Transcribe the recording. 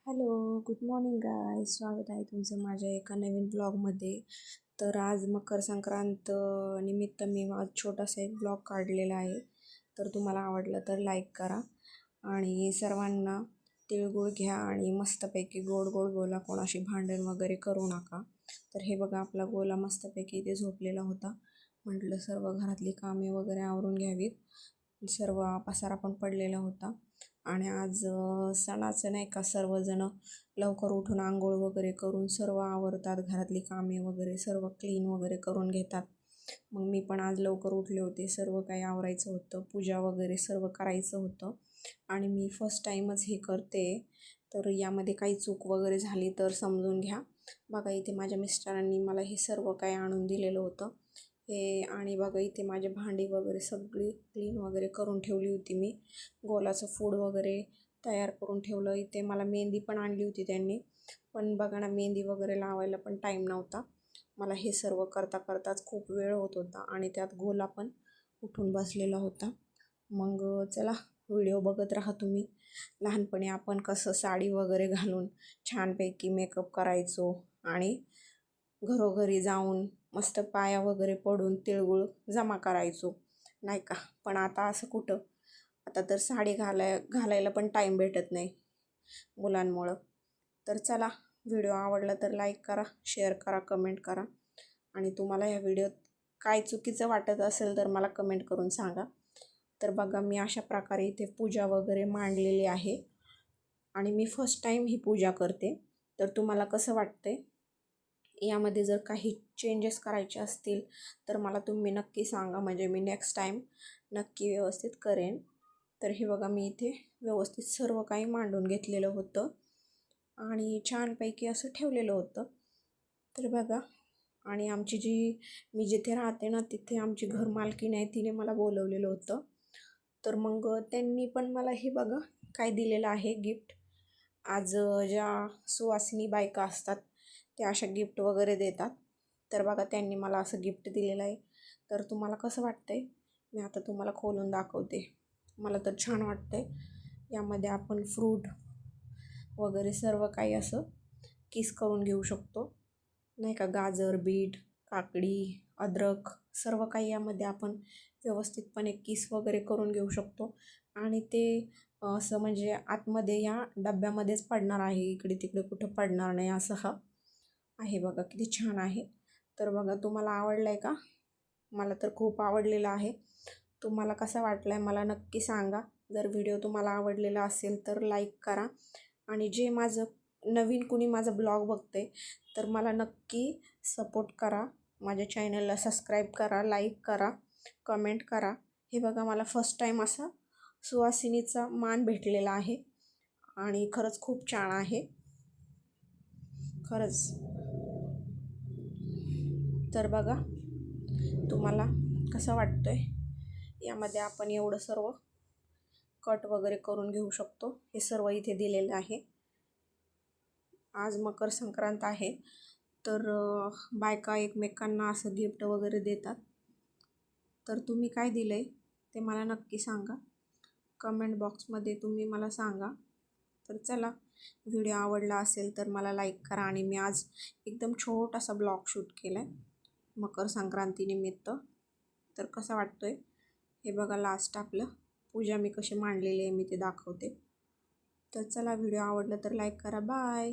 Hello, good morning गाय. स्वागत आहे तुमचं माझ्या एका नवीन ब्लॉगमध्ये. तर आज मकर संक्रांत निमित्त मी छोटासा एक ब्लॉग काढलेला आहे. तर तुम्हाला आवडलं तर लाईक करा आणि सर्वांना तिळगुळ घ्या आणि मस्तपैकी गोड गोड बोला, कोणाशी भांडण वगैरे करू नका. तर हे बघा, आपला गोला मस्तपैकी इथे झोपलेला होता. म्हटलं सर्व घरातली कामे वगैरे आवरून घ्यावीत. सर्व पसारा पण पडलेला होता आणि आज सणाचं नाही का, सर्वजण लवकर उठून आंघोळ वगैरे करून सर्व आवरतात, घरातली कामे वगैरे सर्व क्लीन वगैरे करून घेतात. मग मी पण आज लवकर उठले होते, सर्व काही आवरायचं होतं, पूजा वगैरे सर्व करायचं होतं आणि मी फर्स्ट टाईमच हे करते. तर यामध्ये काही चूक वगैरे झाली तर समजून घ्या. बघा, इथे माझ्या मिस्टरांनी मला हे सर्व काही आणून दिलेलं होतं हे. आणि बघा, इथे माझे भांडी वगैरे सगळी क्लीन वगैरे करून ठेवली होती. मी गोलाचं फूड वगैरे तयार करून ठेवलं. इथे मला मेहंदी पण आणली होती त्यांनी, पण बघा ना, मेहंदी वगैरे लावायला पण टाईम नव्हता मला. हे सर्व करता करताच खूप वेळ होत होता आणि त्यात गोला पण उठून बसलेला होता. मग चला, व्हिडिओ बघत राहा तुम्ही. लहानपणी आपण कसं साडी वगैरे घालून छानपैकी मेकअप करायचो आणि घरोघरी जाऊन मस्त पाया वगैरे पडून तिळगुळ जमा करायचो, नाही का. पण आता असं कुठं, आता तर साडी घालायला पण टाईम भेटत नाही मुलांमुळं. तर चला, व्हिडिओ आवडला तर लाईक करा, शेअर करा, कमेंट करा आणि तुम्हाला ह्या व्हिडिओत काय चुकीचं वाटत असेल तर मला कमेंट करून सांगा. तर बघा, मी अशा प्रकारे इथे पूजा वगैरे मांडलेली आहे आणि मी फर्स्ट टाईम ही पूजा करते. तर तुम्हाला कसं वाटतंय? यामध्ये जर काही चेंजेस करायचे असतील तर मला तुम्ही नक्की सांगा, म्हणजे मी नेक्स्ट टाईम नक्की व्यवस्थित करेन. तर हे बघा, मी इथे व्यवस्थित सर्व काही मांडून घेतलेलं होतं आणि छानपैकी असं ठेवलेलं होतं. तर बघा, आणि आमची मी जिथे राहते ना, तिथे आमची घरमालकीण आहे, तिने मला बोलवलेलं होतं. तर मग त्यांनी पण मला हे बघा काय दिलेलं आहे गिफ्ट. आज ज्या सुवासिनी बायका असतात त्या अशा गिफ्ट वगैरे देतात. तर बघा, त्यांनी मला असं गिफ्ट दिलेलं आहे. तर तुम्हाला कसं वाटतंय? मी आता तुम्हाला खोलून दाखवते. मला तर छान वाटतंय. यामध्ये आपण फ्रूट वगैरे सर्व काही असं किस करून घेऊ शकतो, नाही का. गाजर, बीट, काकडी, अद्रक सर्व काही यामध्ये आपण व्यवस्थितपणे किस वगैरे करून घेऊ शकतो आणि ते असं म्हणजे आतमध्ये या डब्यामध्येच पडणार आहे, इकडे तिकडे कुठं पडणार नाही, असं हा आहे. बघा किती छान आहे. तर बघा, तुम्हाला आवडलं आहे का? मला तर खूप आवडलेलं आहे. तुम्हाला कसा वाटला आहे मला नक्की सांगा. जर व्हिडिओ तुम्हाला आवडलेला असेल तर लाईक करा आणि जे माझं नवीन कुणी माझं ब्लॉग बघते तर मला नक्की सपोर्ट करा. माझ्या चॅनलला सबस्क्राईब करा, लाईक करा, कमेंट करा. हे बघा, मला फर्स्ट टाईम असा सुवासिनीचा मान भेटलेला आहे आणि खरंच खूप छान आहे, खरंच. तर बघा, तुम्हाला कसं वाटतंय? यामध्ये आपण एवढं सर्व कट वगैरे करून घेऊ शकतो. हे सर्व इथे दिलेलं आहे. आज मकर संक्रांत आहे, तर बायका एकमेकांना असं गिफ्ट वगैरे देतात. तर तुम्ही काय दिलं आहे ते मला नक्की सांगा, कमेंट बॉक्समध्ये तुम्ही मला सांगा. तर चला, व्हिडिओ आवडला असेल तर मला लाईक करा. आणि मी आज एकदम छोटासा ब्लॉग शूट केला आहे मकर संक्रांतीनिमित्त. तर कसा वाटतोय? हे बघा, लास्ट आपलं पूजा मी कशी मांडलेली आहे मी ते दाखवते. तर चला, व्हिडिओ आवडला तर लाईक करा. बाय.